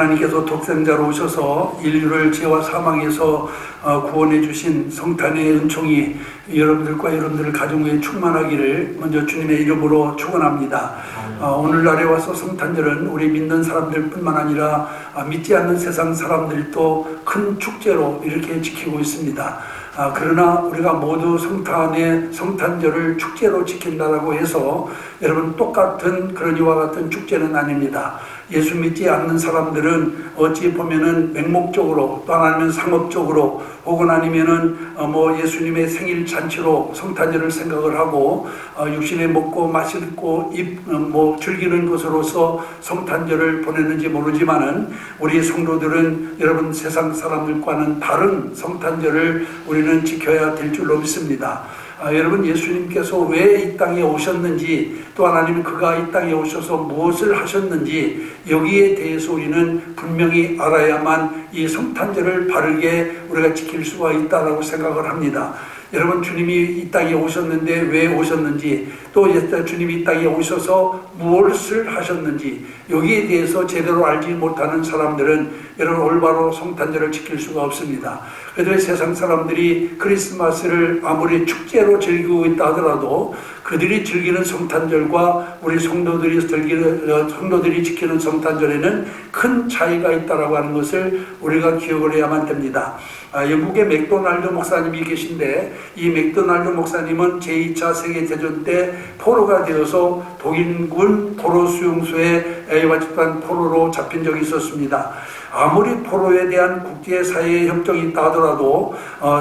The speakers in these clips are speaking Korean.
하나님께서 독생자로 오셔서 인류를 죄와 사망에서 구원해 주신 성탄의 은총이 여러분들과 여러분들 가정에 충만하기를 먼저 주님의 이름으로 축원합니다. 오늘날에 와서 성탄절은 우리 믿는 사람들 뿐만 아니라 믿지 않는 세상 사람들도 큰 축제로 이렇게 지키고 있습니다. 그러나 우리가 모두 성탄절을 축제로 지킨다고 해서 여러분 똑같은 그런 이와 같은 축제는 아닙니다. 예수 믿지 않는 사람들은 어찌 보면은 맹목적으로 또 아니면 상업적으로 혹은 아니면은 예수님의 생일 잔치로 성탄절을 생각을 하고 육신에 먹고 마시고 즐기는 것으로서 성탄절을 보냈는지 모르지만은 우리 성도들은 여러분 세상 사람들과는 다른 성탄절을 우리는 지켜야 될 줄로 믿습니다. 여러분 예수님께서 왜 이 땅에 오셨는지 또 하나님 그가 이 땅에 오셔서 무엇을 하셨는지 여기에 대해서 우리는 분명히 알아야만 이 성탄절을 바르게 우리가 지킬 수가 있다고 생각을 합니다. 여러분 주님이 이 땅에 오셨는데 왜 오셨는지 또 주님이 이 땅에 오셔서 무엇을 하셨는지 여기에 대해서 제대로 알지 못하는 사람들은 여러분 올바로 성탄절을 지킬 수가 없습니다. 그래도 세상 사람들이 크리스마스를 아무리 축제로 즐기고 있다 하더라도 그들이 즐기는 성탄절과 우리 성도들이 지키는 성탄절에는 큰 차이가 있다고 하는 것을 우리가 기억을 해야만 됩니다. 영국의 맥도날드 목사님이 계신데 이 맥도날드 목사님은 제2차 세계대전 때 포로가 되어서 독일군 포로 수용소에 에이와집단 포로로 잡힌 적이 있었습니다. 아무리 포로에 대한 국제사회의 협정이 있다 하더라도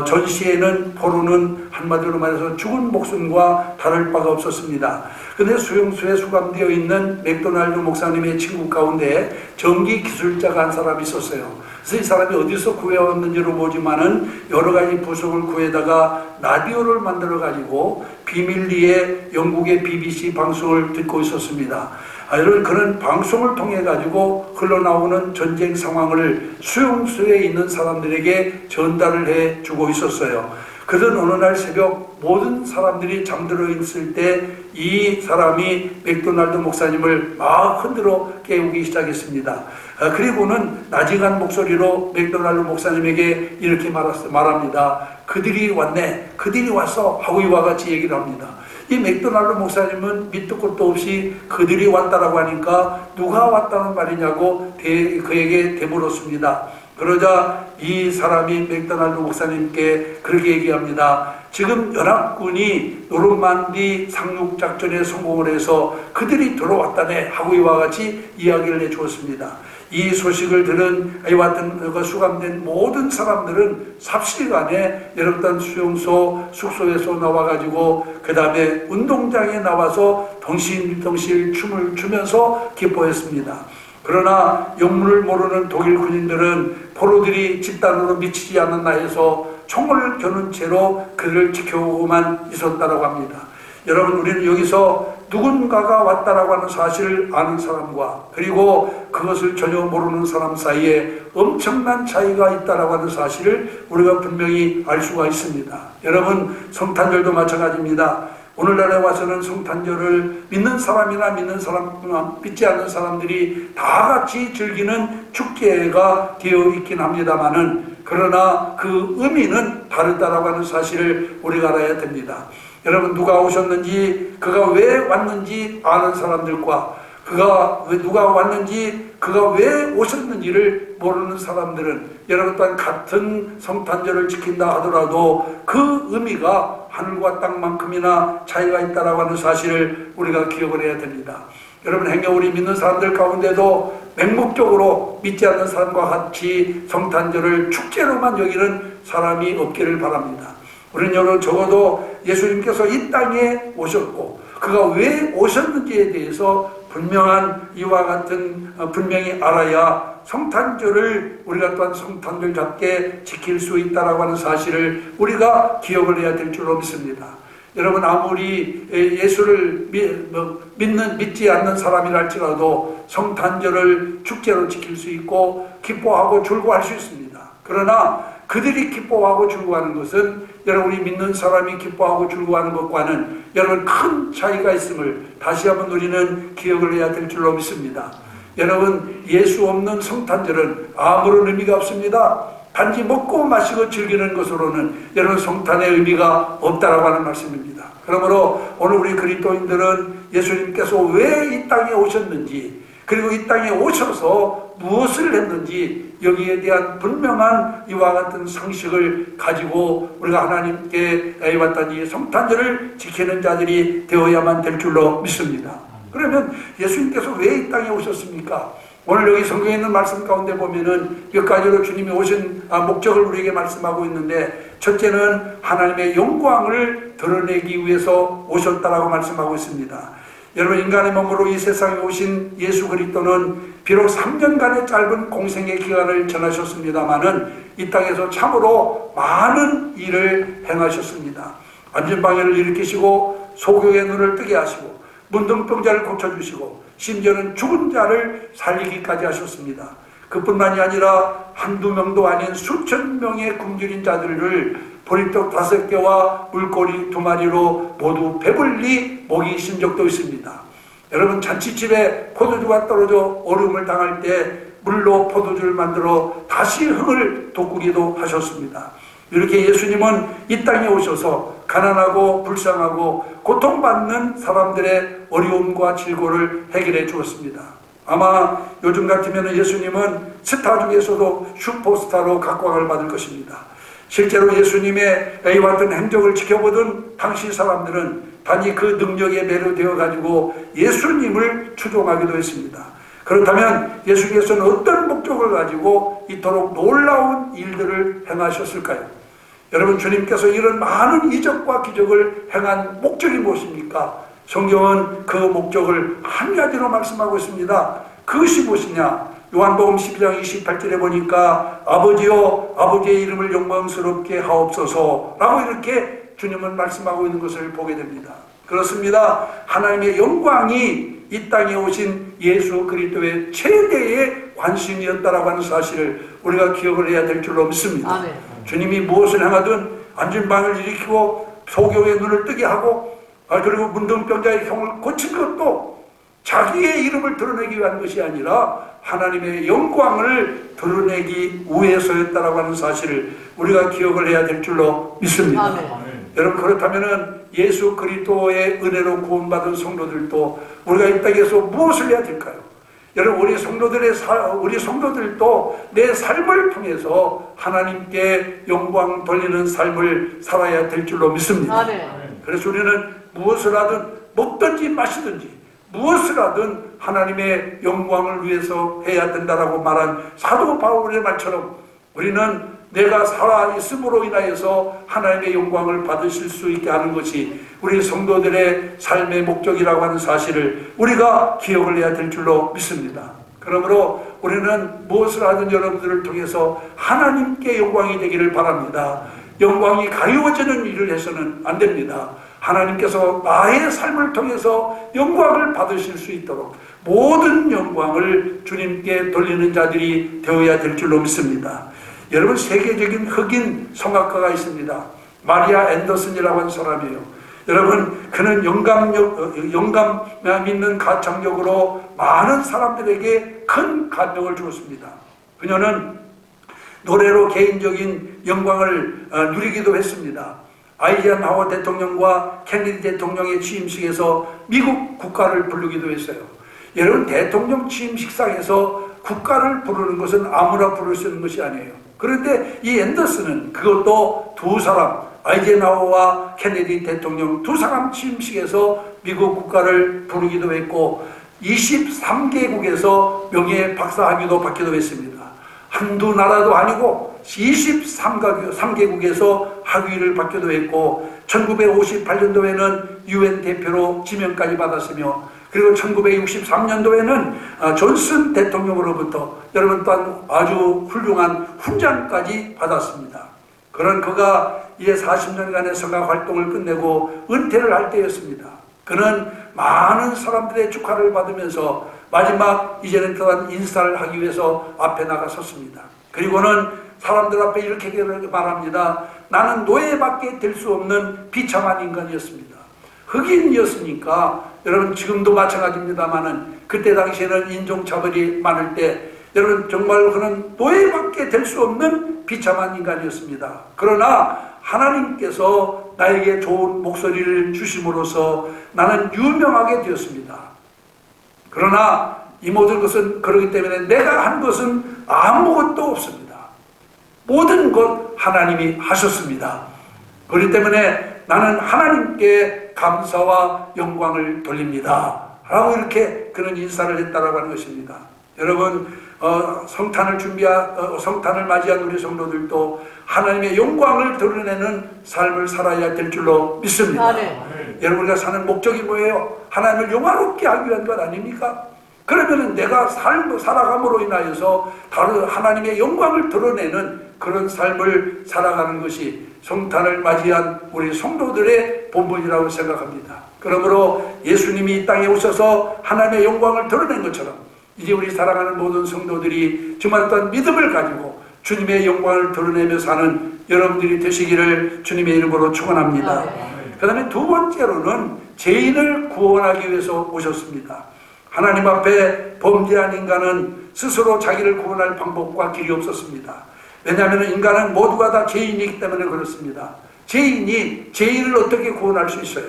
전시에는 포로는 한마디로 말해서 죽은 목숨과 다를 바가 없었습니다. 그런데 수용소에 수감되어 있는 맥도날드 목사님의 친구 가운데 전기 기술자가 한 사람이 있었어요. 그래서 이 사람이 어디서 구해왔는지를 모르지만은 여러 가지 부속을 구해다가 라디오를 만들어 가지고 비밀리에 영국의 BBC 방송을 듣고 있었습니다. 여러분 그런 방송을 통해 가지고 흘러나오는 전쟁 상황을 수용소에 있는 사람들에게 전달을 해 주고 있었어요. 그런 어느 날 새벽 모든 사람들이 잠들어 있을 때 이 사람이 맥도날드 목사님을 막 흔들어 깨우기 시작했습니다. 그리고는 나직한 목소리로 맥도날드 목사님에게 이렇게 말합니다. 그들이 왔네, 그들이 왔어 하고 이와 같이 얘기를 합니다. 이 맥도날드 목사님은 밑도 끝도 없이 그들이 왔다라고 하니까 누가 왔다는 말이냐고 그에게 되물었습니다. 그러자 이 사람이 맥도날드 목사님께 그렇게 얘기합니다. 지금 연합군이 노르만디 상륙작전에 성공을 해서 그들이 들어왔다네 하고 이와 같이 이야기를 해주었습니다. 이 소식을 들은 이와 같은 수감된 모든 사람들은 삽시간에 여러분 숙소에서 나와가지고 그 다음에 운동장에 나와서 덩실덩실 춤을 추면서 기뻐했습니다. 그러나 영문을 모르는 독일 군인들은 포로들이 집단으로 미치지 않았나 해서 총을 겨눈 채로 그를 지켜오고만 있었다고 합니다. 여러분 우리는 여기서 누군가가 왔다라고 하는 사실을 아는 사람과 그리고 그것을 전혀 모르는 사람 사이에 엄청난 차이가 있다라고 하는 사실을 우리가 분명히 알 수가 있습니다. 여러분 성탄절도 마찬가지입니다. 오늘날에 와서는 성탄절을 믿는 사람이나 믿지 않는 사람들이 다 같이 즐기는 축제가 되어 있긴 합니다만은 그러나 그 의미는 다르다라고 하는 사실을 우리가 알아야 됩니다. 여러분 누가 오셨는지 그가 왜 왔는지 아는 사람들과 누가 왔는지 그가 왜 오셨는지를 모르는 사람들은 여러분 또한 같은 성탄절을 지킨다 하더라도 그 의미가 하늘과 땅만큼이나 차이가 있다라고 하는 사실을 우리가 기억을 해야 됩니다. 여러분 행여 우리 믿는 사람들 가운데도 맹목적으로 믿지 않는 사람과 같이 성탄절을 축제로만 여기는 사람이 없기를 바랍니다. 우리는 여러분 적어도 예수님께서 이 땅에 오셨고 그가 왜 오셨는지에 대해서 분명한 이와 같은 분명히 알아야 성탄절을 우리가 또한 성탄절답게 지킬 수 있다라고 하는 사실을 우리가 기억을 해야 될 줄로 믿습니다. 여러분 아무리 예수를 믿지 않는 사람이라 할지라도 성탄절을 축제로 지킬 수 있고 기뻐하고 즐거워할 수 있습니다. 그러나 그들이 기뻐하고 즐거워하는 것은 여러분이 믿는 사람이 기뻐하고 즐거워하는 것과는 여러분 큰 차이가 있음을 다시 한번 우리는 기억을 해야 될 줄로 믿습니다. 여러분, 예수 없는 성탄절은 아무런 의미가 없습니다. 단지 먹고 마시고 즐기는 것으로는 여러분 성탄의 의미가 없다라고 하는 말씀입니다. 그러므로 오늘 우리 그리스도인들은 예수님께서 왜 이 땅에 오셨는지, 그리고 이 땅에 오셔서 무엇을 했는지 여기에 대한 분명한 이와 같은 상식을 가지고 우리가 하나님께 해왔던 이 성탄절을 지키는 자들이 되어야만 될 줄로 믿습니다. 그러면 예수님께서 왜 이 땅에 오셨습니까? 오늘 여기 성경에 있는 말씀 가운데 보면은 몇 가지로 주님이 오신 목적을 우리에게 말씀하고 있는데, 첫째는 하나님의 영광을 드러내기 위해서 오셨다라고 말씀하고 있습니다. 여러분, 인간의 몸으로 이 세상에 오신 예수 그리스도는 비록 3년간의 짧은 공생의 기간을 전하셨습니다마는 이 땅에서 참으로 많은 일을 행하셨습니다. 안전방해를 일으키시고 소경의 눈을 뜨게 하시고 문둥병자를 고쳐주시고 심지어는 죽은 자를 살리기까지 하셨습니다. 그뿐만이 아니라 한두 명도 아닌 수천 명의 굶주린 자들을 보리떡 5개와 물고기 2마리로 모두 배불리 먹이신 적도 있습니다. 여러분, 잔치집에 포도주가 떨어져 얼음을 당할 때 물로 포도주를 만들어 다시 흥을 돋구기도 하셨습니다. 이렇게 예수님은 이 땅에 오셔서 가난하고 불쌍하고 고통받는 사람들의 어려움과 질고를 해결해 주었습니다. 아마 요즘 같으면 예수님은 스타 중에서도 슈퍼스타로 각광을 받을 것입니다. 실제로 예수님의 이와 같은 행적을 지켜보던 당시 사람들은 단지 그 능력에 매료되어 가지고 예수님을 추종하기도 했습니다. 그렇다면 예수께서는 어떤 목적을 가지고 이토록 놀라운 일들을 행하셨을까요? 여러분, 주님께서 이런 많은 이적과 기적을 행한 목적이 무엇입니까? 성경은 그 목적을 한 가지로 말씀하고 있습니다. 그것이 무엇이냐? 요한복음 12장 28절에 보니까 아버지여, 아버지의 이름을 영광스럽게 하옵소서 라고 이렇게 주님은 말씀하고 있는 것을 보게 됩니다. 그렇습니다. 하나님의 영광이 이 땅에 오신 예수 그리스도의 최대의 관심이었다라고 하는 사실을 우리가 기억을 해야 될 줄로 믿습니다. 아멘. 주님이 무엇을 행하든 안전방을 일으키고 소경의 눈을 뜨게 하고 그리고 문둥병자의 흉을 고친 것도 자기의 이름을 드러내기 위한 것이 아니라 하나님의 영광을 드러내기 위해서였다라고 하는 사실을 우리가 기억을 해야 될 줄로 믿습니다. 아멘. 여러분, 그렇다면 예수 그리스도의 은혜로 구원받은 성도들도 우리가 이 땅에서 무엇을 해야 될까요? 여러분, 우리 성도들도 내 삶을 통해서 하나님께 영광 돌리는 삶을 살아야 될 줄로 믿습니다. 아멘. 그래서 우리는 무엇을 하든 먹든지 마시든지 무엇을 하든 하나님의 영광을 위해서 해야 된다라고 말한 사도 바울의 말처럼 우리는 내가 살아있음으로 인하여서 하나님의 영광을 받으실 수 있게 하는 것이 우리 성도들의 삶의 목적이라고 하는 사실을 우리가 기억을 해야 될 줄로 믿습니다. 그러므로 우리는 무엇을 하든 여러분들을 통해서 하나님께 영광이 되기를 바랍니다. 영광이 가리워지는 일을 해서는 안 됩니다. 하나님께서 나의 삶을 통해서 영광을 받으실 수 있도록 모든 영광을 주님께 돌리는 자들이 되어야 될 줄로 믿습니다. 여러분, 세계적인 흑인 성악가가 있습니다. 마리아 앤더슨이라고 하는 사람이에요. 여러분, 그는 영감 있는 가창력으로 많은 사람들에게 큰 감명을 주었습니다. 그녀는 노래로 개인적인 영광을 누리기도 했습니다. 아이젠하워 대통령과 케네디 대통령의 취임식에서 미국 국가를 부르기도 했어요. 여러분, 대통령 취임식상에서 국가를 부르는 것은 아무나 부를 수 있는 것이 아니에요. 그런데 이 앤더슨은 그것도 두 사람, 아이젠하워와 케네디 대통령 두 사람 취임식에서 미국 국가를 부르기도 했고 23개국에서 명예 박사학위도 받기도 했습니다. 한두 나라도 아니고 23개국에서 학위를 받기도 했고 1958년도에는 UN 대표로 지명까지 받았으며 그리고 1963년도에는 존슨 대통령으로부터 여러분 또한 아주 훌륭한 훈장까지 받았습니다. 그런 그가 이제 40년간의 성악 활동을 끝내고 은퇴를 할 때였습니다. 그는 많은 사람들의 축하를 받으면서 마지막 이제는 또한 인사를 하기 위해서 앞에 나가섰습니다. 그리고는 사람들 앞에 이렇게 말합니다. 나는 노예밖에 될 수 없는 비참한 인간이었습니다. 흑인이었으니까 여러분 지금도 마찬가지입니다만은 그때 당시에는 인종차별이 많을 때 여러분 정말 그는 노예밖에 될 수 없는 비참한 인간이었습니다. 그러나 하나님께서 나에게 좋은 목소리를 주심으로써 나는 유명하게 되었습니다. 그러나 이 모든 것은 그렇기 때문에 내가 한 것은 아무것도 없습니다. 모든 것 하나님이 하셨습니다. 그렇기 때문에 나는 하나님께 감사와 영광을 돌립니다 라고 이렇게 그는 인사를 했다라고 하는 것입니다. 여러분 성탄을 맞이한 우리 성도들도 하나님의 영광을 드러내는 삶을 살아야 될 줄로 믿습니다. 여러분 우리가 사는 목적이 뭐예요? 하나님을 영화롭게 하기 위한 것 아닙니까? 그러면 내가 살아감으로 인하여서 다른 하나님의 영광을 드러내는 그런 삶을 살아가는 것이 성탄을 맞이한 우리 성도들의 본분이라고 생각합니다. 그러므로 예수님이 이 땅에 오셔서 하나님의 영광을 드러낸 것처럼 이제 우리 사랑하는 모든 성도들이 정말 어떤 믿음을 가지고 주님의 영광을 드러내며 사는 여러분들이 되시기를 주님의 이름으로 축원합니다. 그 다음에 두 번째로는 죄인을 구원하기 위해서 오셨습니다. 하나님 앞에 범죄한 인간은 스스로 자기를 구원할 방법과 길이 없었습니다. 왜냐하면 인간은 모두가 다 죄인이기 때문에 그렇습니다. 죄인이 죄인을 어떻게 구원할 수 있어요?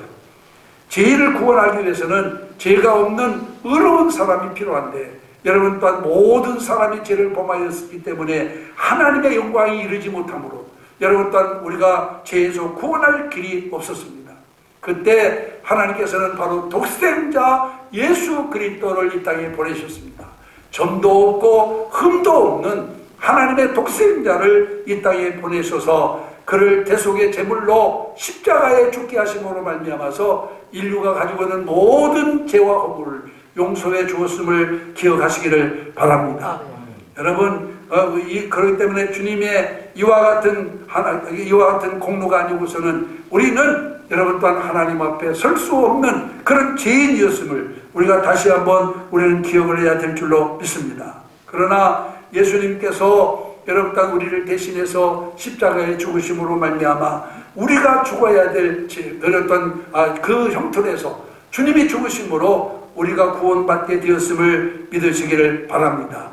죄인을 구원하기 위해서는 죄가 없는 의로운 사람이 필요한데 여러분 또한 모든 사람이 죄를 범하였기 때문에 하나님의 영광이 이르지 못하므로 여러분 또한 우리가 죄에서 구원할 길이 없었습니다. 그때 하나님께서는 바로 독생자 예수 그리스도를 이 땅에 보내셨습니다. 점도 없고 흠도 없는 하나님의 독생자를 이 땅에 보내셔서 그를 대속의 제물로 십자가에 죽게 하심으로 말미암아서 인류가 가지고 있는 모든 죄와 허물을 용서해 주었음을 기억하시기를 바랍니다. 여러분 그렇기 때문에 주님의 이와 같은 공로가 아니고서는 우리는 여러분 또한 하나님 앞에 설 수 없는 그런 죄인이었음을 우리가 다시 한번 우리는 기억을 해야 될 줄로 믿습니다. 그러나 예수님께서 여러분 또한 우리를 대신해서 십자가에 죽으심으로 말미암아 우리가 죽어야 될 어떤 그 형틀에서 주님이 죽으심으로 우리가 구원받게 되었음을 믿으시기를 바랍니다.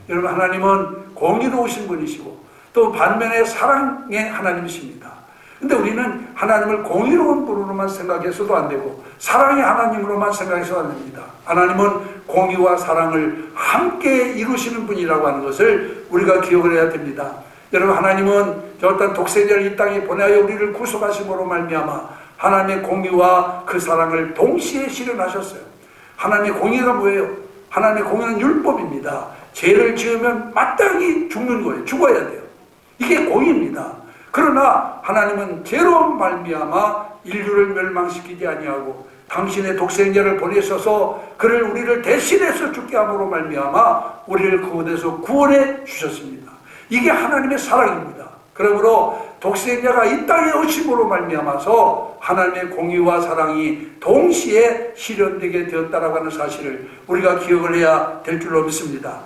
여러분 하나님은 공의로우신 분이시고 또 반면에 사랑의 하나님이십니다. 근데 우리는 하나님을 공의로운 분으로만 생각해서도 안 되고 사랑의 하나님으로만 생각해서도 안 됩니다. 하나님은 공의와 사랑을 함께 이루시는 분이라고 하는 것을 우리가 기억을 해야 됩니다. 여러분 하나님은 어떤 독생자를 이 땅에 보내어 우리를 구속하심으로 말미암아 하나님의 공의와 그 사랑을 동시에 실현하셨어요. 하나님의 공의가 뭐예요? 하나님의 공의는 율법입니다. 죄를 지으면 마땅히 죽는 거예요. 죽어야 돼요. 이게 공의입니다. 그러나 하나님은 죄로 말미암아 인류를 멸망시키지 아니하고 당신의 독생자를 보내셔서 그를 우리를 대신해서 죽게 함으로 말미암아 우리를 그곳에서 구원해 주셨습니다. 이게 하나님의 사랑입니다. 그러므로 독생자가 이 땅에 오심으로 말미암아서 하나님의 공의와 사랑이 동시에 실현되게 되었다라고 하는 사실을 우리가 기억을 해야 될 줄로 믿습니다.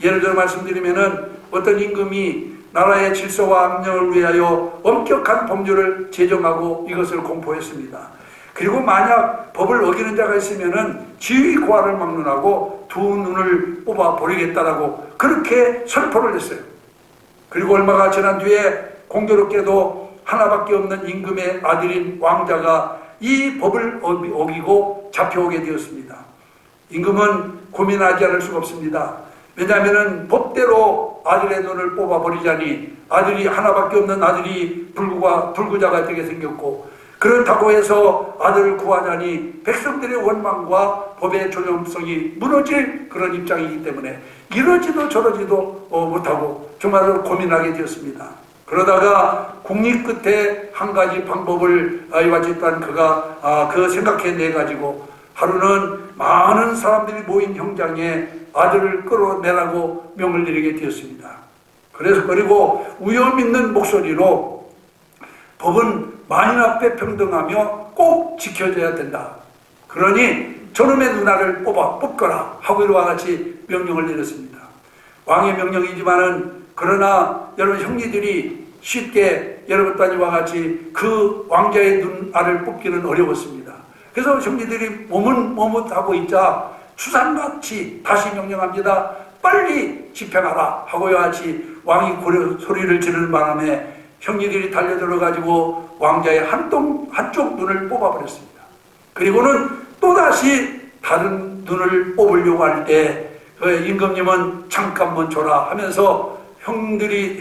예를 들어 말씀드리면은 어떤 임금이 나라의 질서와 안녕을 위하여 엄격한 법률을 제정하고 이것을 공포했습니다. 그리고 만약 법을 어기는 자가 있으면은 지위 고하를 막론하고 두 눈을 뽑아 버리겠다라고 그렇게 선포를 했어요. 그리고 얼마가 지난 뒤에 공교롭게도 하나밖에 없는 임금의 아들인 왕자가 이 법을 어기고 잡혀오게 되었습니다. 임금은 고민하지 않을 수가 없습니다. 왜냐하면 법대로 아들의 눈을 뽑아버리자니 아들이 하나밖에 없는 아들이 불구자가 되게 생겼고 그렇다고 해서 아들을 구하자니 백성들의 원망과 법의 존엄성이 무너질 그런 입장이기 때문에 이러지도 저러지도 못하고 정말로 고민하게 되었습니다. 그러다가 국립 끝에 한 가지 방법을 이와 집단 그가 생각해내 가지고 하루는 많은 사람들이 모인 형장에 아들을 끌어내라고 명을 내리게 되었습니다. 그리고 위험 있는 목소리로 법은 만인 앞에 평등하며 꼭 지켜져야 된다. 그러니 저놈의 누나를 뽑거라 하고 이와 같이 명령을 내렸습니다. 왕의 명령이지만은 그러나 여러분 형제들이 쉽게 여러분 따지와 같이 그 왕자의 눈알을 뽑기는 어려웠습니다. 그래서 형제들이 머뭇하고 있자 수산같이 다시 명령합니다. 빨리 집행하라 하고야 하지 왕이 소리를 지르는 바람에 형제들이 달려들어가지고 왕자의 한쪽 눈을 뽑아버렸습니다. 그리고는 또다시 다른 눈을 뽑으려고 할 때 임금님은 잠깐 멈춰라 하면서 형제들이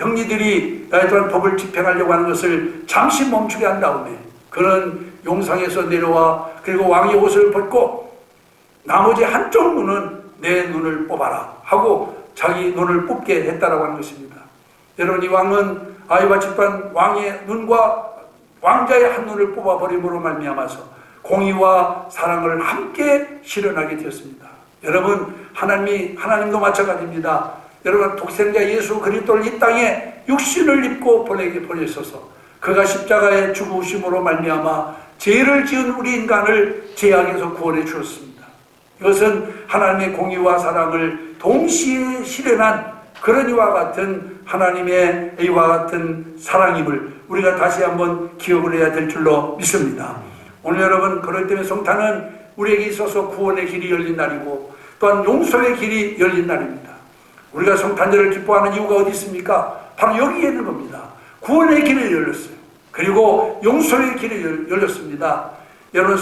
또한 법을 집행하려고 하는 것을 잠시 멈추게 한 다음에 그는 용상에서 내려와 그리고 왕의 옷을 벗고 나머지 한쪽 눈은 내 눈을 뽑아라 하고 자기 눈을 뽑게 했다라고 하는 것입니다. 여러분, 이 왕은 아이와 집안 왕의 눈과 왕자의 한 눈을 뽑아버림으로 말미암아서 공의와 사랑을 함께 실현하게 되었습니다. 여러분, 하나님도 마찬가지입니다. 여러분, 독생자 예수 그리스도를 이 땅에 육신을 입고 보내셔서 그가 십자가에 죽으심으로 말미암아 죄를 지은 우리 인간을 죄악에서 구원해 주었습니다. 이것은 하나님의 공의와 사랑을 동시에 실현한 그런 이와 같은 하나님의 이와 같은 사랑임을 우리가 다시 한번 기억을 해야 될 줄로 믿습니다. 오늘 여러분, 그럴 때문에 성탄은 우리에게 있어서 구원의 길이 열린 날이고 또한 용서의 길이 열린 날입니다. 우리가 성탄절을 기뻐하는 이유가 어디 있습니까? 바로 여기에 있는 겁니다. 구원의 길이 열렸어요. 그리고 용서의 길이 열렸습니다. 여러분,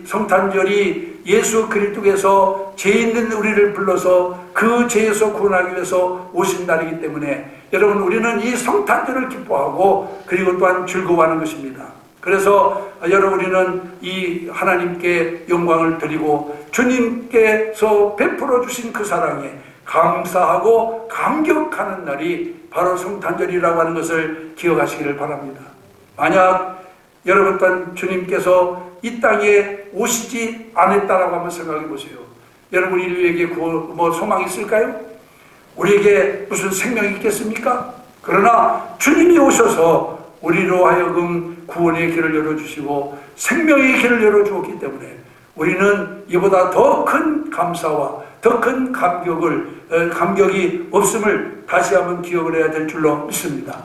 성탄절이 예수 그리스도께서 죄 있는 우리를 불러서 그 죄에서 구원하기 위해서 오신 날이기 때문에 여러분, 우리는 이 성탄절을 기뻐하고 그리고 또한 즐거워하는 것입니다. 그래서 여러분, 우리는 이 하나님께 영광을 드리고 주님께서 베풀어 주신 그 사랑에 감사하고 감격하는 날이 바로 성탄절이라고 하는 것을 기억하시기를 바랍니다. 만약 여러분 또한 주님께서 이 땅에 오시지 않았다라고 한번 생각해 보세요. 여러분, 인류에게 소망이 있을까요? 우리에게 무슨 생명이 있겠습니까? 그러나 주님이 오셔서 우리로 하여금 구원의 길을 열어주시고 생명의 길을 열어주었기 때문에 우리는 이보다 더 큰 감사와 더 큰 감격이 없음을 다시 한번 기억을 해야 될 줄로 믿습니다.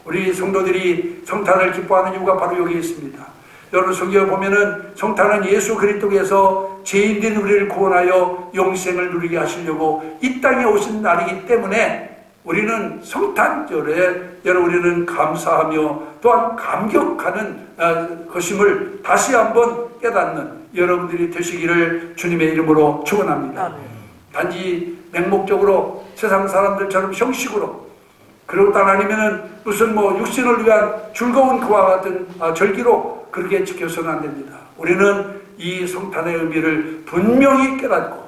우리 성도들이 성탄을 기뻐하는 이유가 바로 여기에 있습니다. 여러분, 성경에 보면은 성탄은 예수 그리스도께서 죄인된 우리를 구원하여 영생을 누리게 하시려고 이 땅에 오신 날이기 때문에 우리는 성탄절에 우리는 감사하며 또한 감격하는 것임을 다시 한번 깨닫는 여러분들이 되시기를 주님의 이름으로 축원합니다. 단지 맹목적으로 세상 사람들처럼 형식으로 그리고 또 아니면은 무슨 육신을 위한 즐거운 그와 같은 절기로 그렇게 지켜서는 안 됩니다. 우리는 이 성탄의 의미를 분명히 깨닫고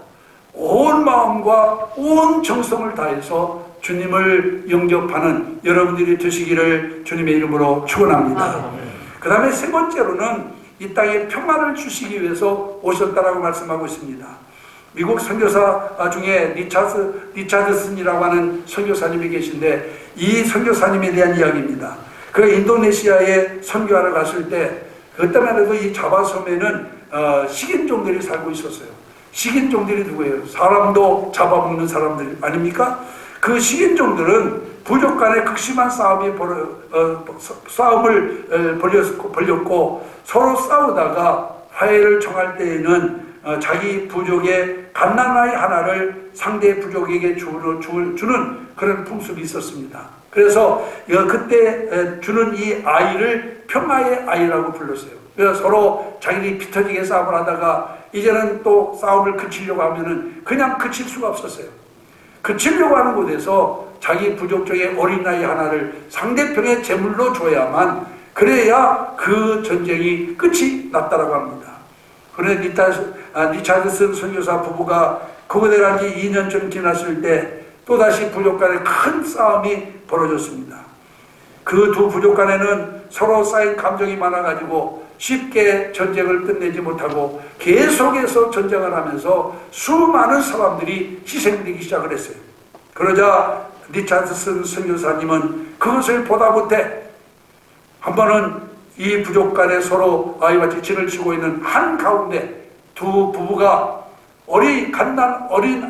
온 마음과 온 정성을 다해서 주님을 영접하는 여러분들이 되시기를 주님의 이름으로 축원합니다. 그 다음에 세 번째로는 이 땅에 평안을 주시기 위해서 오셨다라고 말씀하고 있습니다. 미국 선교사 중에 리차드슨이라고 하는 선교사님이 계신데 이 선교사님에 대한 이야기입니다. 그가 인도네시아에 선교하러 갔을 때 그때만 해도 이 자바섬에는 식인종들이 살고 있었어요. 식인종들이 누구예요? 사람도 잡아먹는 사람들 아닙니까? 그 식인종들은 부족 간의 극심한 싸움을 벌였고 서로 싸우다가 화해를 청할 때에는 자기 부족의 갓난아이 하나를 상대 부족에게 주는 그런 풍습이 있었습니다. 그래서 그때 주는 이 아이를 평화의 아이라고 불렀어요. 그래서 서로 자기들이 피 터지게 싸움을 하다가 이제는 또 싸움을 그치려고 하면은 그냥 그칠 수가 없었어요. 그치려고 하는 곳에서 자기 부족 중에 어린아이 하나를 상대편의 제물로 줘야만 그래야 그 전쟁이 끝이 났다라고 합니다. 그런데 리차드슨 선교사 부부가 그곳에 간 지 2년쯤 지났을 때 또다시 부족 간에 큰 싸움이 벌어졌습니다. 그 두 부족 간에는 서로 쌓인 감정이 많아가지고 쉽게 전쟁을 끝내지 못하고 계속해서 전쟁을 하면서 수많은 사람들이 희생되기 시작을 했어요. 그러자 리차드슨 선교사님은 그것을 보다 못해 한 번은 이 부족 간에 서로 아이와 진을 치고 있는 한가운데 두 부부가 어린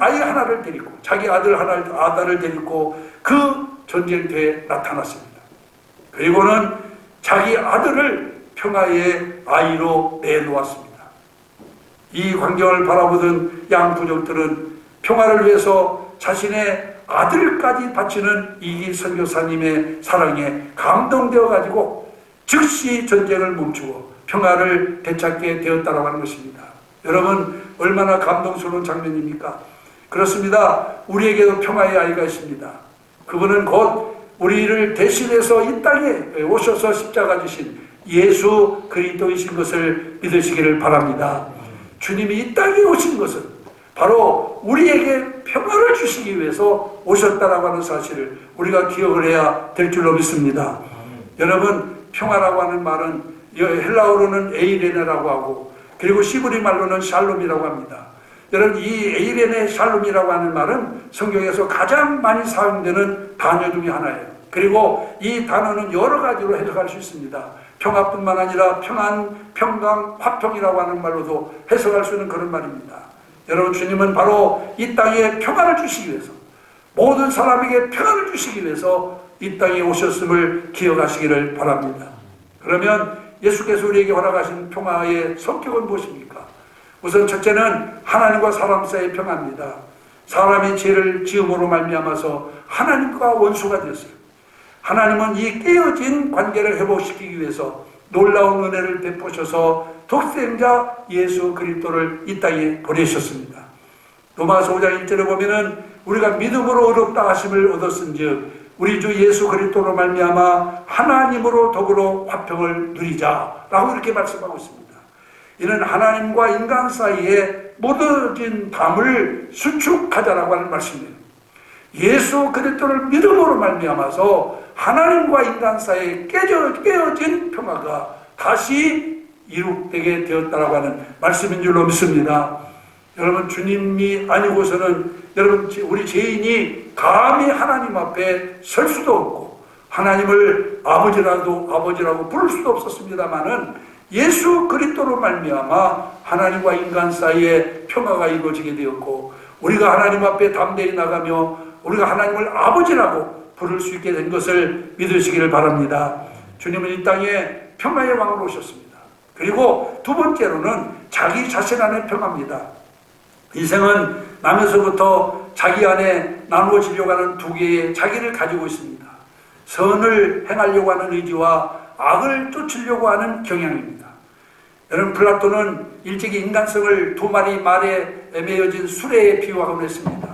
아이 하나를 데리고 자기 아들을 데리고 그 전쟁터에 나타났습니다. 그리고는 자기 아들을 평화의 아이로 내놓았습니다. 이 광경을 바라보던 양부족들은 평화를 위해서 자신의 아들까지 바치는 이기 선교사님의 사랑에 감동되어 가지고 즉시 전쟁을 멈추고 평화를 되찾게 되었다고 하는 것입니다. 여러분, 얼마나 감동스러운 장면입니까? 그렇습니다. 우리에게도 평화의 아이가 있습니다. 그분은 곧 우리를 대신해서 이 땅에 오셔서 십자가 지신 예수 그리스도이신 것을 믿으시기를 바랍니다. 주님이 이 땅에 오신 것은 바로 우리에게 평화를 주시기 위해서 오셨다라고 하는 사실을 우리가 기억을 해야 될 줄로 믿습니다. 여러분, 평화라고 하는 말은 헬라어로는 에이레네라고 하고, 그리고 시브리 말로는 샬롬이라고 합니다. 여러분, 이 에이레네 샬롬이라고 하는 말은 성경에서 가장 많이 사용되는 단어 중에 하나예요. 그리고 이 단어는 여러 가지로 해석할 수 있습니다. 평화뿐만 아니라 평안, 평강, 화평이라고 하는 말로도 해석할 수 있는 그런 말입니다. 여러분, 주님은 바로 이 땅에 평화를 주시기 위해서, 모든 사람에게 평화를 주시기 위해서 이 땅에 오셨음을 기억하시기를 바랍니다. 그러면 예수께서 우리에게 허락하신 평화의 성격은 무엇입니까? 우선 첫째는 하나님과 사람 사이의 평화입니다. 사람이 죄를 지음으로 말미암아서 하나님과 원수가 되었어요. 하나님은 이 깨어진 관계를 회복시키기 위해서 놀라운 은혜를 베푸셔서 독생자 예수 그리스도를 이 땅에 보내셨습니다. 로마서 5장 1절에 보면은 우리가 믿음으로 의롭다 하심을 얻었은즉 우리 주 예수 그리스도로 말미암아 하나님으로 더불어 화평을 누리자라고 이렇게 말씀하고 있습니다. 이는 하나님과 인간 사이에 묻어진 담을 수축하자라고 하는 말씀이에요. 예수 그리스도를 믿음으로 말미암아서 하나님과 인간 사이에 깨어진 평화가 다시 이룩되게 되었다라고 하는 말씀인 줄로 믿습니다. 여러분, 주님이 아니고서는 여러분, 우리 죄인이 감히 하나님 앞에 설 수도 없고 하나님을 아버지라고 부를 수도 없었습니다마는 예수 그리스도로 말미암아 하나님과 인간 사이에 평화가 이루어지게 되었고, 우리가 하나님 앞에 담대히 나가며 우리가 하나님을 아버지라고 부를 수 있게 된 것을 믿으시기를 바랍니다. 주님은 이 땅에 평화의 왕으로 오셨습니다. 그리고 두 번째로는 자기 자신 안의 평화입니다. 인생은 나면서부터 자기 안에 나누어지려고 하는 두 개의 자기를 가지고 있습니다. 선을 행하려고 하는 의지와 악을 쫓으려고 하는 경향입니다. 여러분, 플라톤은 일찍이 인간성을 두 마리 말에 매여진 수레에 비유하곤 했습니다.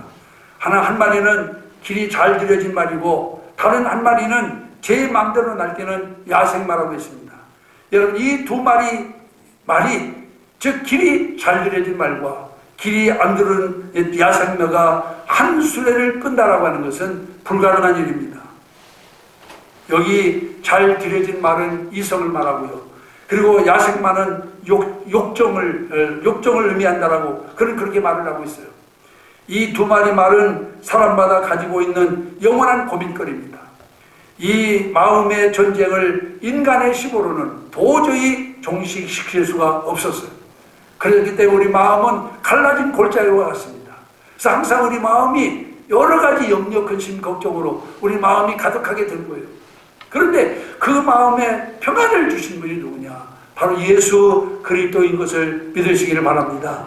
한 마리는 길이 잘 들여진 말이고 다른 한 마리는 제 마음대로 날뛰는 야생마라고 했습니다. 여러분, 이 두 말이 즉 길이 잘 들여진 말과 길이 안 들은 야생마가 한 수레를 끈다라고 하는 것은 불가능한 일입니다. 여기 잘 들여진 말은 이성을 말하고요. 그리고 야생마는 욕정을 의미한다라고 그렇게 말을 하고 있어요. 이 두 마리 말은 사람마다 가지고 있는 영원한 고민거리입니다. 이 마음의 전쟁을 인간의 힘으로는 도저히 종식시킬 수가 없었어요. 그렇기 때문에 우리 마음은 갈라진 골짜기와 같습니다. 그래서 항상 우리 마음이 여러 가지 염려, 근심, 걱정으로 우리 마음이 가득하게 된 거예요. 그런데 그 마음에 평안을 주신 분이 누구냐? 바로 예수 그리스도인 것을 믿으시기를 바랍니다.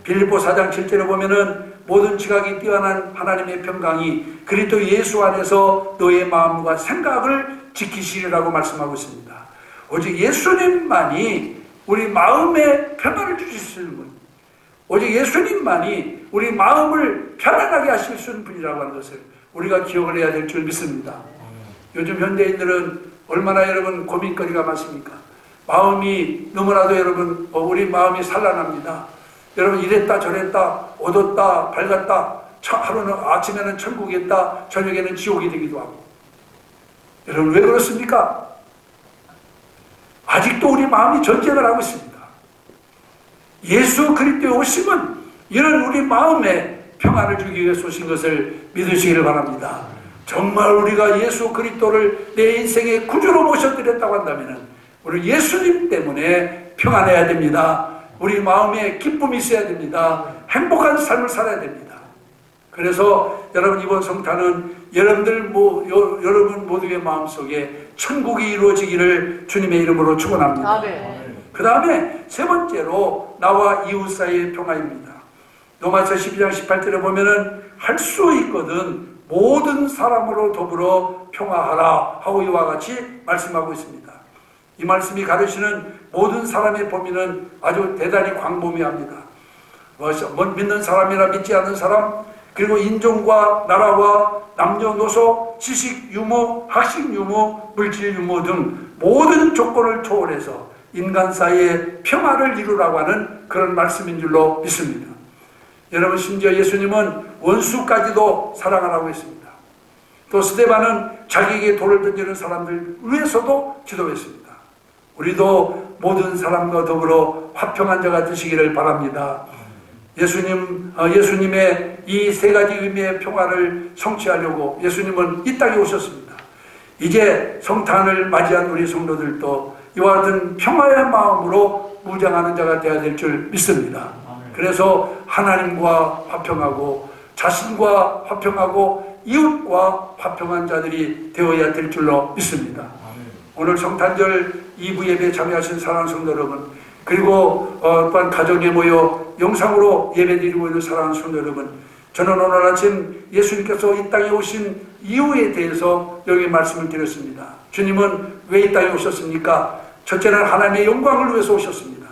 빌립보 4장 7절에 보면은 모든 지각이 뛰어난 하나님의 평강이 그리스도 예수 안에서 너의 마음과 생각을 지키시리라고 말씀하고 있습니다. 오직 예수님만이 우리 마음에 평안을 주실 수 있는 분, 오직 예수님만이 우리 마음을 편안하게 하실 수 있는 분이라고 하는 것을 우리가 기억을 해야 될 줄 믿습니다. 요즘 현대인들은 얼마나 여러분 고민거리가 많습니까? 마음이 너무나도 여러분 우리 마음이 산란합니다. 여러분, 이랬다 저랬다 얻었다 밝았다, 하루는 아침에는 천국이 있다 저녁에는 지옥이 되기도 하고. 여러분, 왜 그렇습니까? 아직도 우리 마음이 전쟁을 하고 있습니다. 예수 그리스도의 오심은 이런 우리 마음에 평안을 주기 위해서 오신 것을 믿으시기를 바랍니다. 정말 우리가 예수 그리스도를 내 인생의 구주로 모셔드렸다고 한다면 우리 예수님 때문에 평안해야 됩니다. 우리 마음에 기쁨이 있어야 됩니다. 행복한 삶을 살아야 됩니다. 그래서 여러분, 이번 성탄은 여러분 모두의 마음속에 천국이 이루어지기를 주님의 이름으로 축원합니다. 그 다음에 세 번째로 나와 이웃 사이의 평화입니다. 로마서 12장 18절에 보면은 할 수 있거든 모든 사람으로 더불어 평화하라 하고 이와 같이 말씀하고 있습니다. 이 말씀이 가르치는 모든 사람의 범위는 아주 대단히 광범위합니다. 믿는 사람이나 믿지 않는 사람, 그리고 인종과 나라와 남녀노소, 지식 유무, 학식 유무, 물질 유무 등 모든 조건을 초월해서 인간 사이의 평화를 이루라고 하는 그런 말씀인 줄로 믿습니다. 여러분, 심지어 예수님은 원수까지도 사랑하라고 했습니다. 또 스데반은 자기에게 돌을 던지는 사람들 위해서도 기도했습니다. 우리도 모든 사람과 더불어 화평한 자가 되시기를 바랍니다. 예수님의 이 세 가지 의미의 평화를 성취하려고 예수님은 이 땅에 오셨습니다. 이제 성탄을 맞이한 우리 성도들도 이와 같은 평화의 마음으로 무장하는 자가 되어야 될 줄 믿습니다. 그래서 하나님과 화평하고 자신과 화평하고 이웃과 화평한 자들이 되어야 될 줄로 믿습니다. 오늘 성탄절 2부 예배에 참여하신 사랑하는 성도 여러분, 그리고 또한 가정에 모여 영상으로 예배드리고 있는 사랑하는 성도 여러분, 저는 오늘 아침 예수님께서 이 땅에 오신 이유에 대해서 여기 말씀을 드렸습니다. 주님은 왜 이 땅에 오셨습니까? 첫째는 하나님의 영광을 위해서 오셨습니다.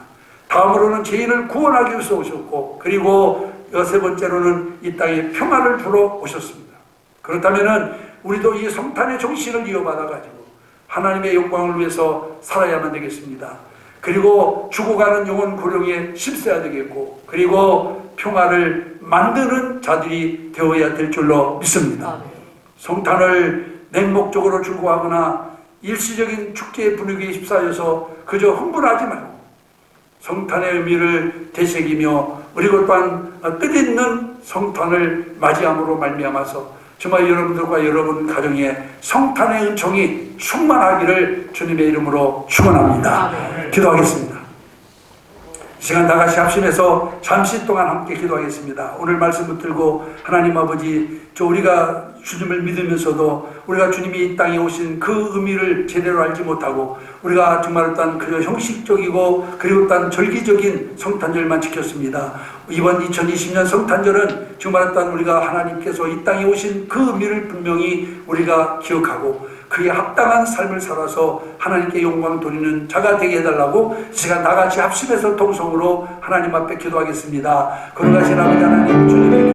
다음으로는 죄인을 구원하기 위해서 오셨고, 그리고 세 번째로는 이 땅에 평화를 주러 오셨습니다. 그렇다면 우리도 이 성탄의 정신을 이어받아가지고 하나님의 영광을 위해서 살아야만 되겠습니다. 그리고 죽어가는 영혼 고령에 힘써야 되겠고, 그리고 평화를 만드는 자들이 되어야 될 줄로 믿습니다. 성탄을 맹목적으로 즐거워하거나 일시적인 축제의 분위기에 휩싸여서 그저 흥분하지 말고 성탄의 의미를 되새기며, 그리고 또한 뜻있는 성탄을 맞이함으로 말미암아서 정말 여러분들과 여러분 가정에 성탄의 은총이 충만하기를 주님의 이름으로 축원합니다. 기도하겠습니다. 이 시간 다 같이 합심해서 잠시 동안 함께 기도하겠습니다. 오늘 말씀 붙들고 하나님 아버지, 우리가 주님을 믿으면서도 우리가 주님이 이 땅에 오신 그 의미를 제대로 알지 못하고 우리가 정말 일단 그저 형식적이고 그리고 일단 절기적인 성탄절만 지켰습니다. 이번 2020년 성탄절은 정말 일단 우리가 하나님께서 이 땅에 오신 그 의미를 분명히 우리가 기억하고 그에 합당한 삶을 살아서 하나님께 영광 돌리는 자가 되게 해달라고 이 시간 다 같이 합심해서 통성으로 하나님 앞에 기도하겠습니다. 거룩하신 아버지 하나님, 주님의